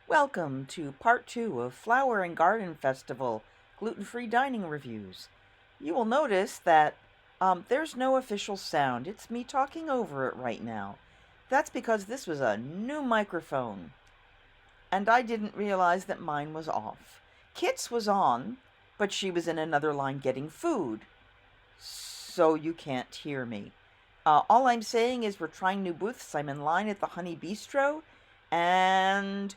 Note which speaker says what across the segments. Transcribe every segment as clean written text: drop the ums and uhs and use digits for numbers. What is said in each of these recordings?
Speaker 1: Welcome to part 2 of Flower and Garden Festival gluten-free dining reviews. You will notice that there's no official sound. It's me talking over it right now. That's because this was a new microphone, and I didn't realize that mine was off. Khit's was on, but she was in another line getting food, so you can't hear me. All I'm saying is we're trying new booths. I'm in line at the Honey Bistro, and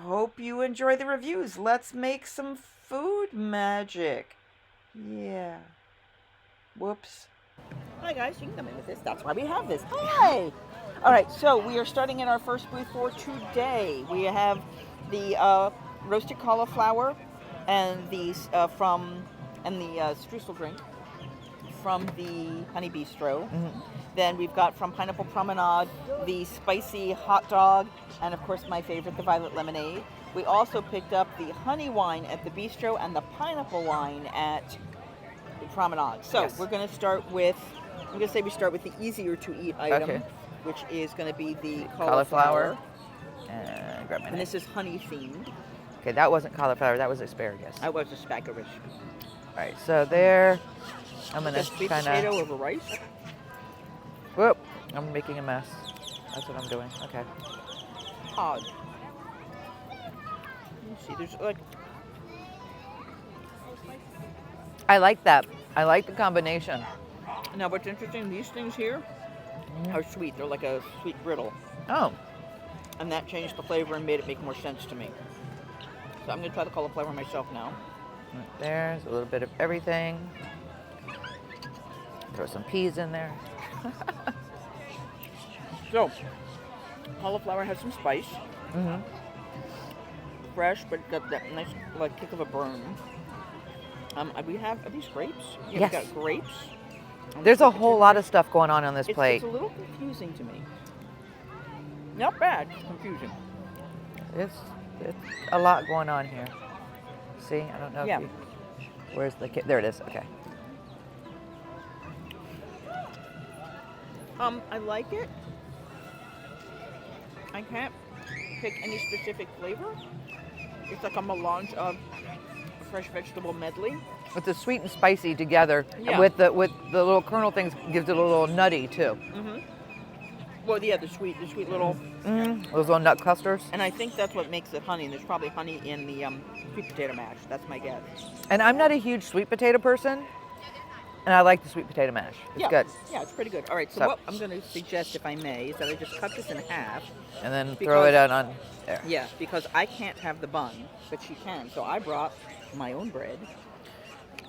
Speaker 1: hope you enjoy the reviews. Let's make some food magic. Yeah. Whoops. Hi guys, you can come in with this. That's why we have this. Hi! Alright, so we are starting in our first booth for today. We have the roasted cauliflower and the streusel drink from the Honey Bistro. Then we've got from Pineapple Promenade the spicy hot dog, and of course my favorite, the violet lemonade. We also picked up the honey wine at the Bistro and the pineapple wine at the Promenade. So
Speaker 2: Yes.
Speaker 1: we're going to start with, I'm going to say we start with the easier to eat item,
Speaker 2: Okay.
Speaker 1: which is going to be the
Speaker 2: Cauliflower.
Speaker 1: cauliflower.
Speaker 2: And grab my
Speaker 1: And
Speaker 2: knife.
Speaker 1: this is honey themed.
Speaker 2: Okay, that wasn't cauliflower, that was asparagus.
Speaker 1: I was asparagus.
Speaker 2: Alright, so there, I'm gonna
Speaker 1: The sweet
Speaker 2: kind
Speaker 1: potato
Speaker 2: of,
Speaker 1: over rice.
Speaker 2: whoop, I'm making a mess. That's what I'm doing, okay.
Speaker 1: Odd. Let's see, there's like,
Speaker 2: I like that. I like the combination.
Speaker 1: now what's interesting, these things here are sweet. They're like a sweet brittle.
Speaker 2: Oh,
Speaker 1: And that changed the flavor and made it make more sense to me. So I'm going to try the cauliflower myself now.
Speaker 2: right there's a little bit of everything. Throw some peas in there.
Speaker 1: So, cauliflower has some spice.
Speaker 2: Mm-hmm.
Speaker 1: Fresh, but got that nice like kick of a burn. We have, are these grapes? Yeah,
Speaker 2: Yes.
Speaker 1: we got grapes.
Speaker 2: There's a whole lot of stuff going on this plate.
Speaker 1: It's a little confusing to me. Not bad, just confusing.
Speaker 2: It's a lot going on here. See, I don't know
Speaker 1: Yeah.
Speaker 2: if you, where's the kit? There it is, okay.
Speaker 1: I like it. I can't pick any specific flavor. It's like a melange of fresh vegetable medley.
Speaker 2: With the sweet and spicy together,
Speaker 1: Yeah.
Speaker 2: with the little kernel things, gives it a little nutty too.
Speaker 1: Well, yeah, the sweet little,
Speaker 2: Those little nut clusters.
Speaker 1: and I think that's what makes it honey. And there's probably honey in the sweet potato mash. That's my guess.
Speaker 2: And I'm not a huge sweet potato person, and I like the sweet potato mash. It's
Speaker 1: Yeah,
Speaker 2: good.
Speaker 1: yeah, it's pretty good. All right, so
Speaker 2: So-
Speaker 1: what I'm going to suggest, if I may, is that I just cut this in half.
Speaker 2: And then throw it out on there.
Speaker 1: Yeah, because I can't have the bun, but she can. So I brought my own bread.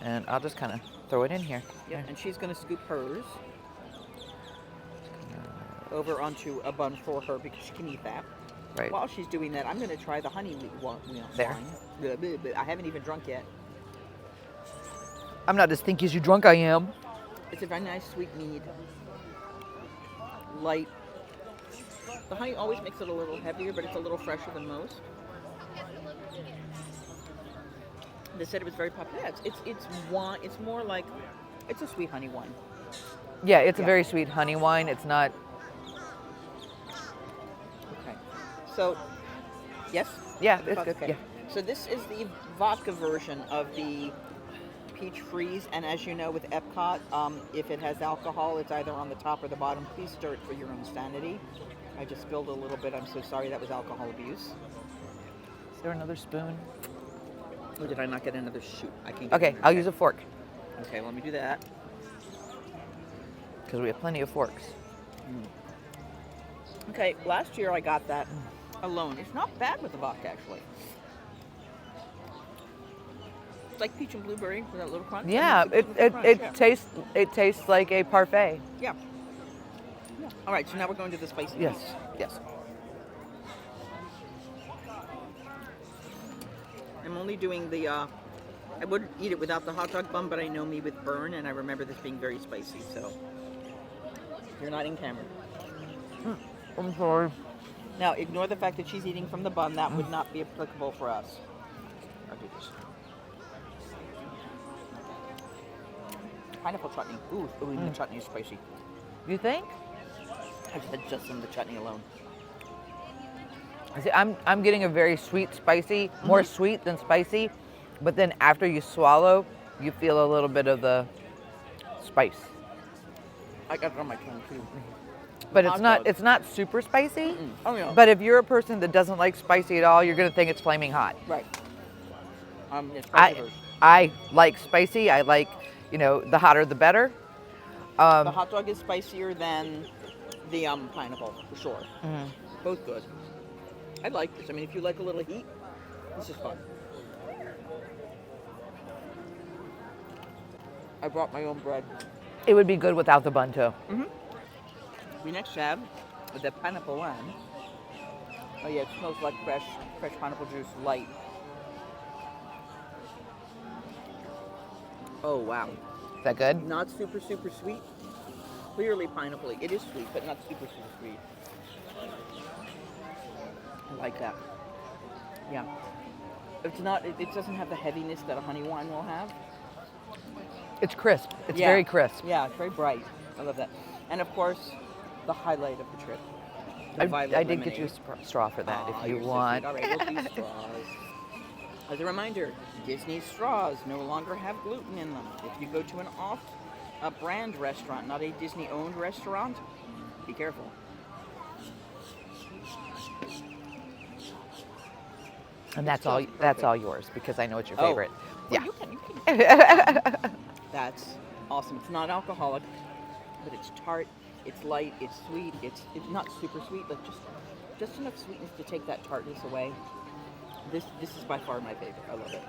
Speaker 2: And I'll just kind of throw it in here.
Speaker 1: Yeah, and she's going to scoop hers over onto a bun for her because she can eat that.
Speaker 2: Right.
Speaker 1: While she's doing that, I'm going to try the honey wine.
Speaker 2: There.
Speaker 1: I haven't even drunk yet.
Speaker 2: I'm not as thinky as you drunk I am.
Speaker 1: It's a very nice sweet mead. Light. The honey always makes it a little heavier, but it's a little fresher than most. They said it was very popular. Yeah, it's wine. It's more like, it's a sweet honey wine.
Speaker 2: Yeah, it's a
Speaker 1: Yeah.
Speaker 2: very sweet honey wine. It's not.
Speaker 1: Okay. So, yes?
Speaker 2: Yeah,
Speaker 1: The
Speaker 2: it's
Speaker 1: vodka,
Speaker 2: good.
Speaker 1: okay. So this is the vodka version of the peach freeze, and as you know with Epcot, if it has alcohol, it's either on the top or the bottom. Please stir it for your own sanity. I just spilled a little bit. I'm so sorry. That was alcohol abuse.
Speaker 2: Is there another spoon?
Speaker 1: Or did I not get another shoot? I can get
Speaker 2: Okay,
Speaker 1: another-
Speaker 2: I'll use a fork
Speaker 1: Okay, let me do that.
Speaker 2: because we have plenty of forks.
Speaker 1: Okay, last year I got that alone. It's not bad with the vodka, actually. It's like peach and blueberry with that little crunch.
Speaker 2: Yeah,
Speaker 1: And it's
Speaker 2: it
Speaker 1: a
Speaker 2: it,
Speaker 1: crunch,
Speaker 2: it
Speaker 1: yeah.
Speaker 2: tastes like a parfait.
Speaker 1: Yeah. All right, so now we're going to the spicy
Speaker 2: Yes,
Speaker 1: piece.
Speaker 2: yes.
Speaker 1: I'm only doing the, I would eat it without the hot dog bun, but I know me with burn, and I remember this being very spicy, so. You're not in camera.
Speaker 2: I'm sorry.
Speaker 1: Now, ignore the fact that she's eating from the bun. That would not be applicable for us. I'll do this. Pineapple chutney. Ooh, the chutney is spicy.
Speaker 2: You think?
Speaker 1: I've had just some of the chutney alone.
Speaker 2: See, I'm getting a very sweet, spicy, more sweet than spicy, but then after you swallow, you feel a little bit of the spice.
Speaker 1: I got it on my tongue too.
Speaker 2: But
Speaker 1: Hot dog.
Speaker 2: it's not super spicy.
Speaker 1: Oh yeah.
Speaker 2: But if you're a person that doesn't like spicy at all, you're gonna think it's flaming hot.
Speaker 1: Right. Yeah, spicy version.
Speaker 2: I like spicy. I like, the hotter the better.
Speaker 1: The hot dog is spicier than the pineapple for sure. Both good. I like this. I mean, if you like a little heat, this is fun. I brought my own bread.
Speaker 2: It would be good without the bun too.
Speaker 1: We next have the pineapple one. Oh yeah, it smells like fresh pineapple juice, light. Oh wow.
Speaker 2: Is that good?
Speaker 1: Not super sweet. Clearly pineapple. It is sweet, but not super sweet. I like that. Yeah. It's not. It doesn't have the heaviness that a honey wine will have.
Speaker 2: It's crisp. It's
Speaker 1: Yeah.
Speaker 2: very crisp.
Speaker 1: Yeah, it's very bright. I love that. And of course, the highlight of the trip. The violet
Speaker 2: I did get you
Speaker 1: lemonade.
Speaker 2: a straw for that if you
Speaker 1: You're so
Speaker 2: want.
Speaker 1: sweet. All right, we'll do straws. As a reminder, Disney straws no longer have gluten in them. If you go to a brand restaurant, not a Disney-owned restaurant, be careful.
Speaker 2: And that's all. That's all yours because I know it's your favorite.
Speaker 1: Well,
Speaker 2: Yeah.
Speaker 1: you can. That's awesome. It's not alcoholic, but it's tart. It's light. It's sweet. It's not super sweet, but just enough sweetness to take that tartness away. This is by far my favorite. I love it.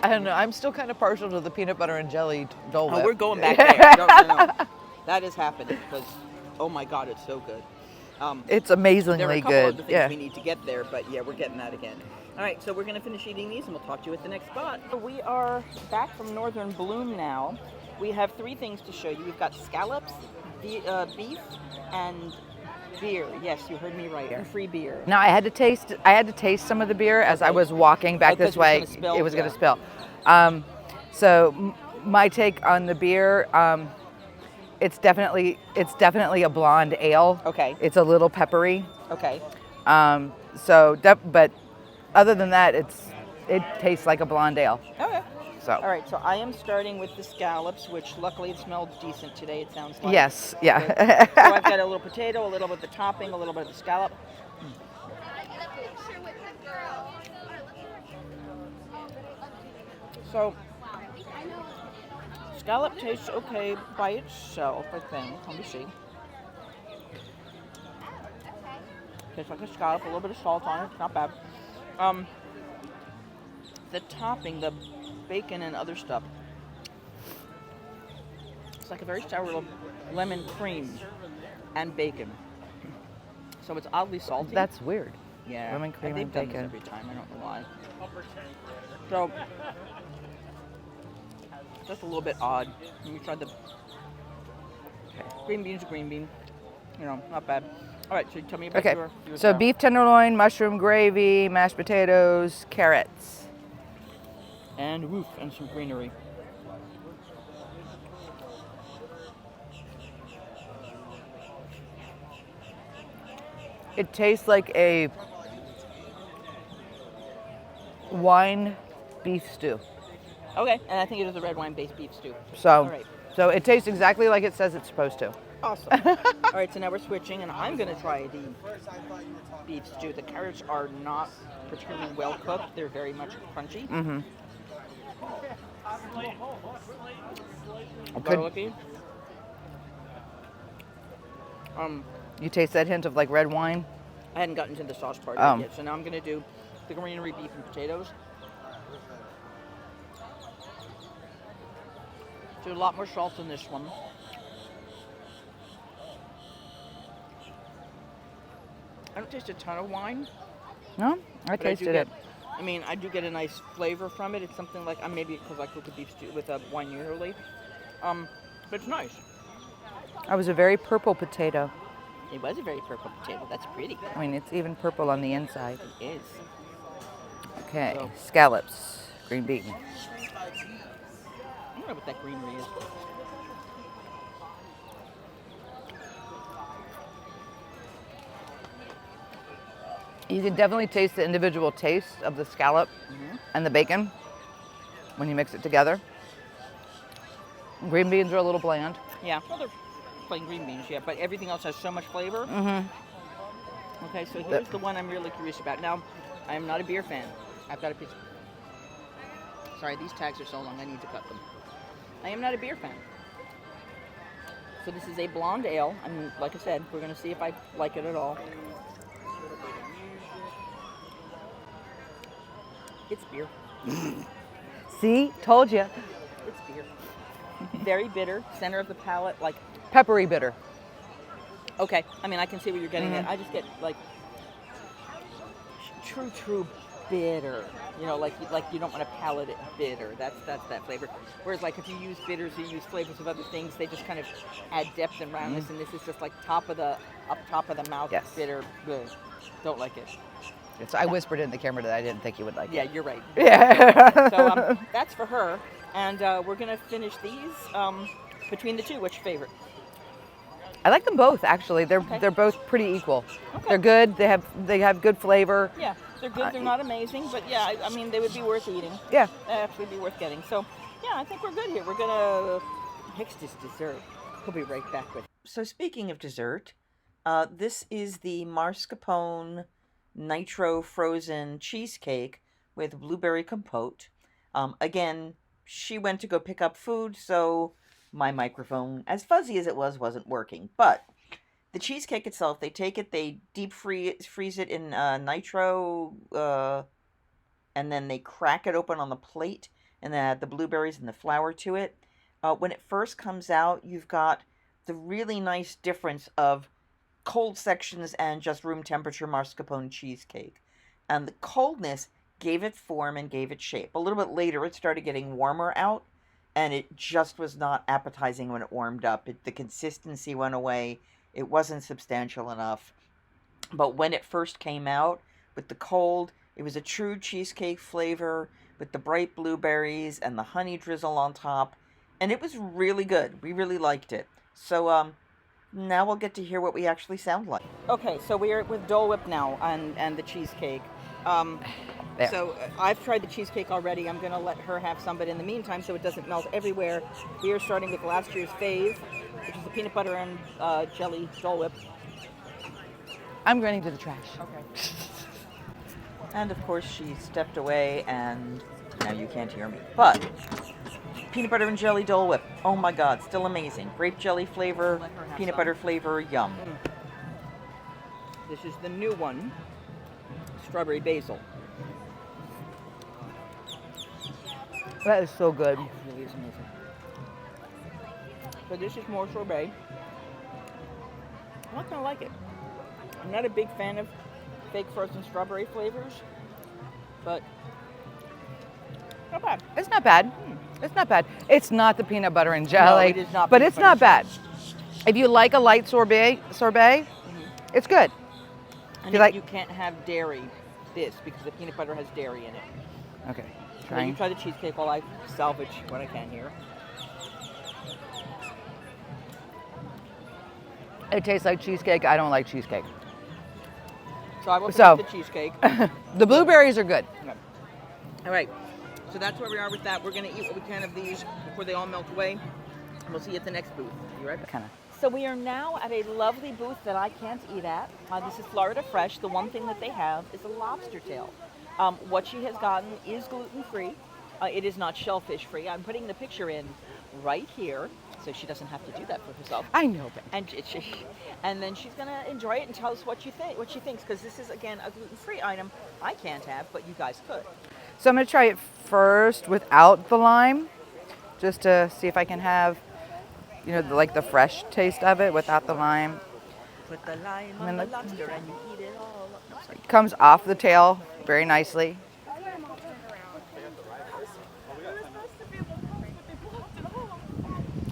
Speaker 2: I don't know. I'm still kind of partial to the peanut butter and jelly Dole Whip.
Speaker 1: Oh, we're going back there. No. That is happening because, oh my God, it's so good.
Speaker 2: It's amazingly
Speaker 1: there are a couple
Speaker 2: good.
Speaker 1: other things we need to get there, but yeah, we're getting that again. All right, so we're going to finish eating these, and we'll talk to you at the next spot. We are back from Northern Bloom now. We have 3 things to show you. We've got scallops, beef, and beer. Yes, you heard me right. And free beer.
Speaker 2: Now I had to taste some of the beer as I was walking back this way. It was going to spill. So my take on the beer, it's definitely a blonde ale.
Speaker 1: Okay.
Speaker 2: It's a little peppery.
Speaker 1: Okay.
Speaker 2: But other than that, it tastes like a blonde ale.
Speaker 1: Okay.
Speaker 2: So.
Speaker 1: All right, so I am starting with the scallops, which luckily it smelled decent today, it sounds like.
Speaker 2: Yes, yeah.
Speaker 1: So I've got a little potato, a little bit of the topping, a little bit of the scallop. So, scallop tastes okay by itself, I think. Let me see. Tastes like a scallop, a little bit of salt on it, not bad. The topping, the bacon and other stuff, it's like a very sour little lemon cream and bacon. So it's oddly salty.
Speaker 2: That's weird.
Speaker 1: Yeah.
Speaker 2: Lemon cream
Speaker 1: they've
Speaker 2: and
Speaker 1: done
Speaker 2: bacon.
Speaker 1: this every time. I don't know why. So just a little bit odd. Let me try the green beans. Green bean. Not bad. All right. So tell me about your
Speaker 2: So
Speaker 1: style.
Speaker 2: beef tenderloin, mushroom gravy, mashed potatoes, carrots.
Speaker 1: And woof, and some greenery.
Speaker 2: It tastes like a wine beef stew.
Speaker 1: Okay, and I think it is a red wine-based beef stew.
Speaker 2: So,
Speaker 1: All right.
Speaker 2: so it tastes exactly like it says it's supposed to.
Speaker 1: Awesome. All right, so now we're switching, and I'm going to try the beef stew. The carrots are not particularly well cooked. They're very much crunchy.
Speaker 2: Mm-hmm.
Speaker 1: Garlicky.
Speaker 2: You taste that hint of like red wine?
Speaker 1: I hadn't gotten to the sauce part yet, so now I'm going to do the greenery beef and potatoes. So a lot more salt in this one. I don't taste a ton of wine.
Speaker 2: No, I tasted it.
Speaker 1: I do get a nice flavor from it. It's something like, maybe because I cook a beef stew with a wine usually. But it's nice.
Speaker 2: It was a very purple potato.
Speaker 1: It was a very purple potato. That's pretty.
Speaker 2: I mean, it's even purple on the inside.
Speaker 1: It is.
Speaker 2: Okay,
Speaker 1: So-
Speaker 2: scallops, green bean.
Speaker 1: I don't know what that greenery is.
Speaker 2: You can definitely taste the individual taste of the scallop and the bacon when you mix it together. Green beans are a little bland.
Speaker 3: Yeah, well, they're plain green beans, yeah, but everything else has so much flavor. Okay, so here's the one I'm really curious about. Now, I am not a beer fan. I've got a piece. Sorry, these tags are so long, I need to cut them. I am not a beer fan. So this is a blonde ale. I mean, like I said, we're going to see if I like it at all. It's beer.
Speaker 2: See? Told you.
Speaker 3: It's beer. Very bitter, center of the palate, like...
Speaker 2: Peppery bitter.
Speaker 3: Okay, I mean, I can see what you're getting at. I just get, like, true bitter. You know, like you don't want to palate it bitter. That's that flavor. Whereas, like, if you use bitters, you use flavors of other things, they just kind of add depth and roundness, and this is just, like, up top of the mouth, bitter. Ugh. Don't like it.
Speaker 2: So I whispered in the camera that I didn't think you would like it.
Speaker 3: Yeah, you're right.
Speaker 2: Yeah.
Speaker 3: So that's for her, and we're going to finish these between the two. What's your favorite?
Speaker 2: I like them both, actually. They're both pretty equal. Okay. They're good. They have good flavor.
Speaker 3: Yeah, they're good. They're not amazing, but yeah, I mean, they would be worth eating.
Speaker 2: Yeah.
Speaker 3: They'd actually be worth getting. So, yeah, I think we're good here. We're going to next is dessert. We'll be right back with.
Speaker 1: So speaking of dessert, this is the mascarpone nitro frozen cheesecake with blueberry compote. Again, she went to go pick up food, so my microphone, as fuzzy as it was, wasn't working. But the cheesecake itself, they take it, they deep freeze it in nitro, and then they crack it open on the plate, and then add the blueberries and the flour to it. When it first comes out, you've got the really nice difference of cold sections and just room temperature mascarpone cheesecake. And the coldness gave it form and gave it shape. A little bit later, it started getting warmer out, and it just was not appetizing when it warmed up. The consistency went away. It wasn't substantial enough. But when it first came out, with the cold, it was a true cheesecake flavor with the bright blueberries and the honey drizzle on top. And it was really good. We really liked it. So, now we'll get to hear what we actually sound like.
Speaker 3: Okay, so we're with Dole Whip now and the cheesecake. So I've tried the cheesecake already. I'm going to let her have some, but in the meantime, so it doesn't melt everywhere, we are starting with last year's fave, which is the peanut butter and jelly Dole Whip.
Speaker 2: I'm running to the trash.
Speaker 3: Okay.
Speaker 1: And of course, she stepped away, and now you can't hear me. But peanut butter and jelly Dole Whip. Oh my God, still amazing. Grape jelly flavor, peanut butter flavor, yum.
Speaker 3: This is the new one, strawberry basil.
Speaker 2: That is so good.
Speaker 3: It really is amazing. So this is more sorbet. I'm not gonna like it. I'm not a big fan of fake frozen strawberry flavors, but not bad.
Speaker 2: It's not bad. It's not bad. It's not the peanut butter and jelly,
Speaker 3: it is not
Speaker 2: but
Speaker 3: peanut
Speaker 2: it's
Speaker 3: butter
Speaker 2: not bad. If you like a light sorbet, it's good.
Speaker 3: And
Speaker 2: you
Speaker 3: can't have dairy, because the peanut butter has dairy in it.
Speaker 2: Okay.
Speaker 3: So you try the cheesecake while I salvage what I can here.
Speaker 2: It tastes like cheesecake. I don't like cheesecake.
Speaker 3: So I will finish the cheesecake.
Speaker 2: The blueberries are good.
Speaker 3: Okay. All right. So that's where we are with that. We're going to eat what we can of these before they all melt away. We'll see you at the next booth. You right back?
Speaker 2: Kind of.
Speaker 3: So we are now at a lovely booth that I can't eat at. This is Florida Fresh. The one thing that they have is a lobster tail. What she has gotten is gluten-free. It is not shellfish-free. I'm putting the picture in right here, so she doesn't have to do that for herself.
Speaker 2: I know, but
Speaker 3: and then she's gonna enjoy it and tell us what she thinks, because this is again a gluten-free item I can't have, but you guys could.
Speaker 2: So I'm gonna try it first without the lime, just to see if I can have, like the fresh taste of it without the lime.
Speaker 3: Put the lime on the lobster and you eat it all up. No, sorry.
Speaker 2: It comes off the tail very nicely.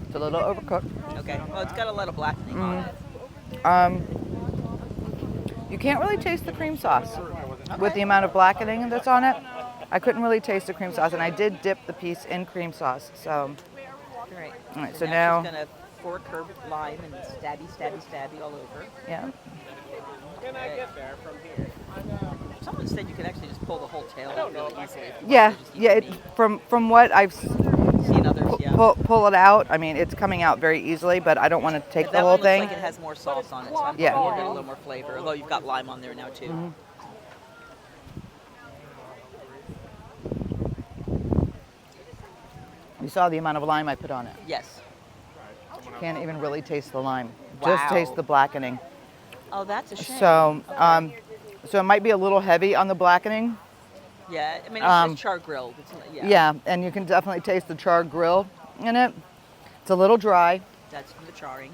Speaker 2: It's a little overcooked.
Speaker 3: Okay. Well, it's got a lot of blackening on it.
Speaker 2: You can't really taste the cream sauce with the amount of blackening that's on it. I couldn't really taste the cream sauce, and I did dip the piece in cream sauce. So,
Speaker 3: Great.
Speaker 2: All right. So now
Speaker 3: she's gonna fork her lime and stabby all over.
Speaker 2: Yeah.
Speaker 4: Can I get there from here?
Speaker 3: instead you can actually just pull the whole tail out really easily. If you
Speaker 2: Yeah,
Speaker 3: want to just eat
Speaker 2: yeah.
Speaker 3: the meat.
Speaker 2: From what I've
Speaker 3: Seen others, yeah.
Speaker 2: pull it out. I mean, it's coming out very easily, but I don't want to take
Speaker 3: But
Speaker 2: the
Speaker 3: that
Speaker 2: whole
Speaker 3: one looks
Speaker 2: thing.
Speaker 3: like it has more sauce on it, so I'm
Speaker 2: Yeah.
Speaker 3: thinking you'll get a little more flavor. Although you've got lime on there now too.
Speaker 2: Mm-hmm. You saw the amount of lime I put on it.
Speaker 3: Yes.
Speaker 2: Can't even really taste the lime.
Speaker 3: Wow.
Speaker 2: Just taste the blackening.
Speaker 3: Oh, that's a shame.
Speaker 2: So,
Speaker 3: Okay.
Speaker 2: so it might be a little heavy on the blackening.
Speaker 3: Yeah, I mean, it's just char grilled.
Speaker 2: Yeah, and you can definitely taste the charred grill in it. It's a little dry,
Speaker 3: That's from the charring.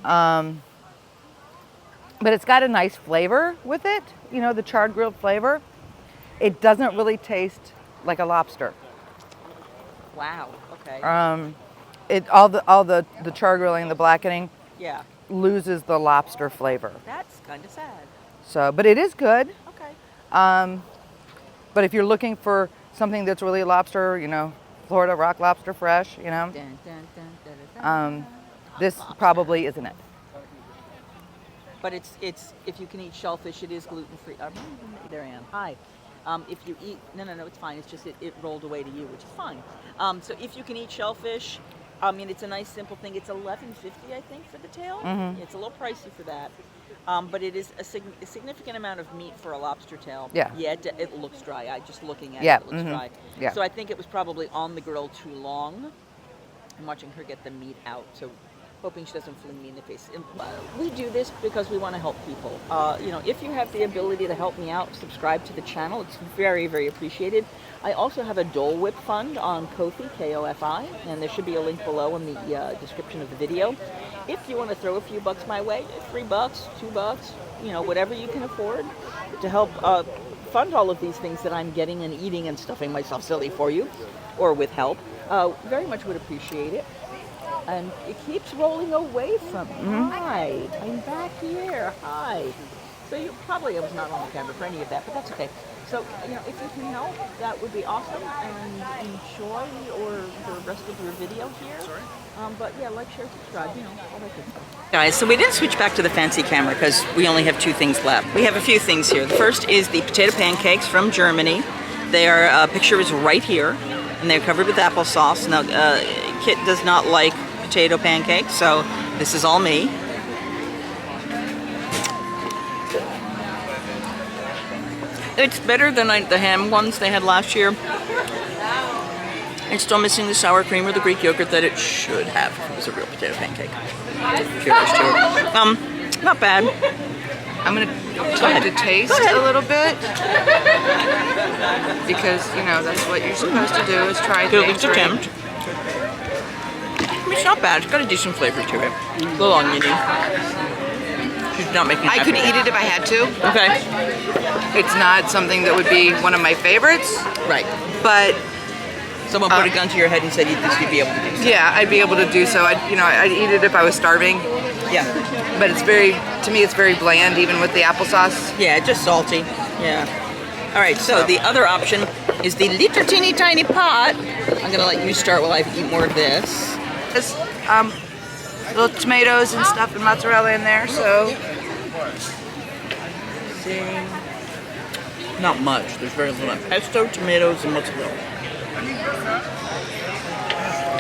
Speaker 2: but it's got a nice flavor with it. You know, the charred grilled flavor. It doesn't really taste like a lobster.
Speaker 3: Wow. Okay.
Speaker 2: All the char grilling and the blackening
Speaker 3: yeah.
Speaker 2: loses the lobster flavor.
Speaker 3: That's kind of sad.
Speaker 2: So, but it is good.
Speaker 3: Okay.
Speaker 2: But if you're looking for something that's really lobster, you know, Florida rock lobster fresh, you know,
Speaker 3: Dun, dun, dun, dun, dun, dun.
Speaker 2: this probably isn't it.
Speaker 3: But it's if you can eat shellfish, it is gluten free. There I am. Hi. If you eat no, it's fine. It's just it rolled away to you, which is fine. So if you can eat shellfish, I mean it's a nice simple thing. It's $11.50 I think for the tail.
Speaker 2: Mm-hmm.
Speaker 3: It's a little pricey for that. But it is a significant amount of meat for a lobster tail.
Speaker 2: Yeah.
Speaker 3: Yeah, it looks dry. Just looking at
Speaker 2: Yeah,
Speaker 3: it looks
Speaker 2: mhm.
Speaker 3: dry.
Speaker 2: Yeah.
Speaker 3: So I think it was probably on the grill too long. I'm watching her get the meat out, so hoping she doesn't fling me in the face. And, we do this because we want to help people. You know, if you have the ability to help me out, subscribe to the channel. It's very, very appreciated. I also have a Dole Whip fund on Ko-fi, K-O-F-I, and there should be a link below in the description of the video. If you want to throw a few bucks my way, $3, $2, you know, whatever you can afford to help fund all of these things that I'm getting and eating and stuffing myself silly for you, or with help, very much would appreciate it. And it keeps rolling away from me. Hi, I'm back here. Hi. So you probably I was not on the camera for any of that, but that's okay. So, you know, if you can help, that would be awesome, and enjoy the rest of your video here. But yeah, like, share, subscribe, you know, all that good stuff. Guys, so we didn't switch back to the fancy camera because we only have 2 things left. We have a few things here. The first is the potato pancakes from Germany. Their picture is right here, and they're covered with applesauce. Now, Kit does not like potato pancakes, so this is all me. It's better than the ham ones they had last year. It's still missing the sour cream or the Greek yogurt that it should have if it was a real potato pancake. Cheers to it. Not bad.
Speaker 2: I'm gonna try to taste a little bit because you know that's what you're supposed to do is try
Speaker 3: Good
Speaker 2: things.
Speaker 3: attempt. I mean, it's not bad. It's got a decent flavor to it. A little oniony. She's not making.
Speaker 2: I could eat it if I had to.
Speaker 3: Okay.
Speaker 2: It's not something that would be one of my favorites,
Speaker 3: Right.
Speaker 2: but
Speaker 3: Someone put a gun to your head and said you'd be able to do so.
Speaker 2: yeah, I'd be able to do so. I'd eat it if I was starving.
Speaker 3: Yeah.
Speaker 2: But to me, it's very bland, even with the applesauce.
Speaker 3: Yeah, just salty. Yeah. All right, so the other option is the little teeny tiny pot. I'm gonna let you start while I eat more of this.
Speaker 2: There's little tomatoes and stuff and mozzarella in there, so.
Speaker 3: Not much. There's very little. Pesto, tomatoes, and mozzarella.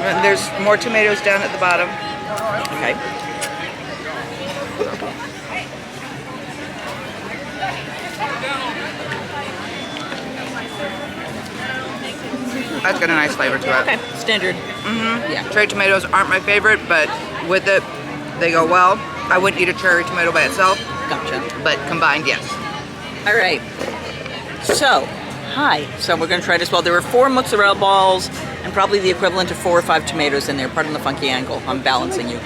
Speaker 2: And there's more tomatoes down at the bottom.
Speaker 3: Okay.
Speaker 2: That's got a nice flavor to it.
Speaker 3: Okay. Standard.
Speaker 2: Mm-hmm.
Speaker 3: Yeah.
Speaker 2: Cherry tomatoes aren't my favorite, but with it, they go well. I wouldn't eat a cherry tomato by itself,
Speaker 3: Gotcha.
Speaker 2: but combined, yes.
Speaker 3: All right. So, hi. So we're going to try this. Well, there were 4 mozzarella balls and probably the equivalent of 4 or 5 tomatoes in there. Pardon the funky angle. I'm balancing you.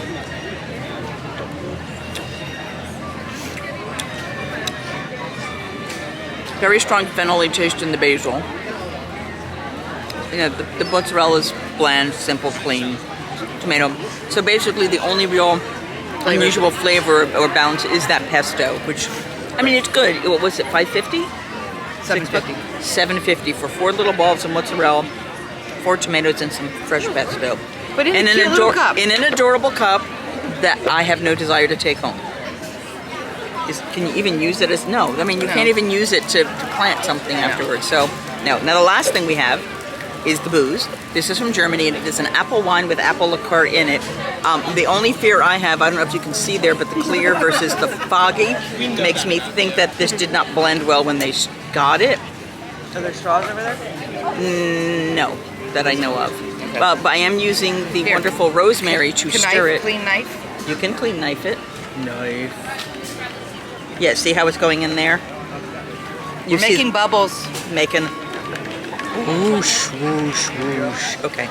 Speaker 3: Very strong phenol taste in the basil. You know, the mozzarella is bland, simple, clean tomato. So basically, the only real unusual flavor or balance is that pesto, which, I mean, it's good. What was it, $5.50?
Speaker 2: $7.50.
Speaker 3: $7.50 for 4 little balls of mozzarella, 4 tomatoes, and some fresh pesto.
Speaker 2: But in a cute little cup.
Speaker 3: In an adorable cup that I have no desire to take home. Can you even use it as, no. I mean, you
Speaker 2: No.
Speaker 3: can't even use it to plant something afterwards. So, no. Now, the last thing we have is the booze. This is from Germany, and it is an apple wine with apple liqueur in it. The only fear I have, I don't know if you can see there, but the clear versus the foggy makes me think that this did not blend well when they got it.
Speaker 2: Are there straws over there?
Speaker 3: No, that I know of.
Speaker 2: Okay.
Speaker 3: But I am using the
Speaker 2: Here.
Speaker 3: wonderful rosemary to stir it.
Speaker 2: Clean knife?
Speaker 3: You can clean knife it.
Speaker 2: Knife.
Speaker 3: Yeah, see how it's going in there?
Speaker 2: You're making bubbles.
Speaker 3: Making whoosh, whoosh, whoosh. Okay.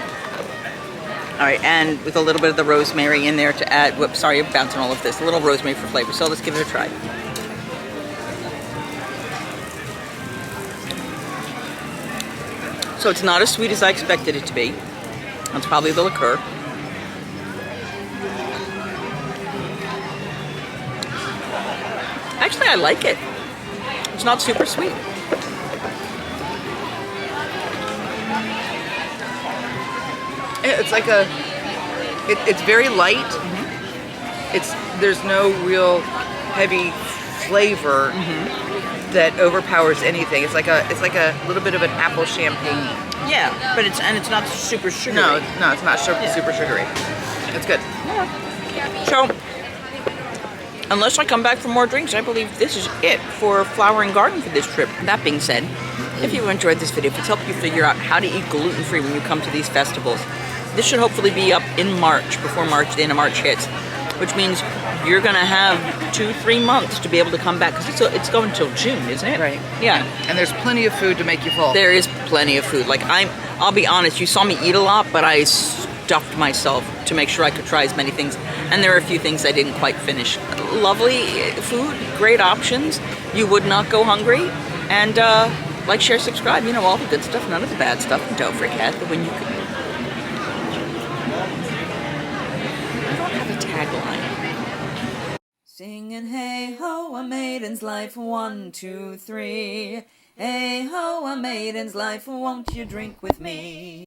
Speaker 3: All right, and with a little bit of the rosemary in there to add, whoops, sorry, I'm bouncing all of this. A little rosemary for flavor, so let's give it a try. So it's not as sweet as I expected it to be. That's probably the liqueur. Actually, I like it. It's not super sweet.
Speaker 2: It's like a, it's very light. There's no real heavy flavor that overpowers anything. It's like a little bit of an apple champagne.
Speaker 3: Yeah, but it's not super sugary.
Speaker 2: No, it's not super sugary. It's good.
Speaker 3: So, unless I come back for more drinks, I believe this is it for Flower and Garden for this trip. That being said, if you enjoyed this video, if it's helped you figure out how to eat gluten-free when you come to these festivals, this should hopefully be up in March, before March, the end of March hits, which means you're going to have 2-3 months to be able to come back, because it's going until June, isn't it?
Speaker 2: Right.
Speaker 3: Yeah.
Speaker 2: And there's plenty of food to make you full.
Speaker 3: There is plenty of food. Like, I'll be honest, you saw me eat a lot, but I stuffed myself to make sure I could try as many things. And there are a few things I didn't quite finish. Lovely food, great options. You would not go hungry. And like, share, subscribe, you know, all the good stuff, none of the bad stuff. And don't forget that when you could... I don't have a tagline. Singing hey ho, a maiden's life, 1, 2, 3. Hey ho, a maiden's life, won't you drink with me?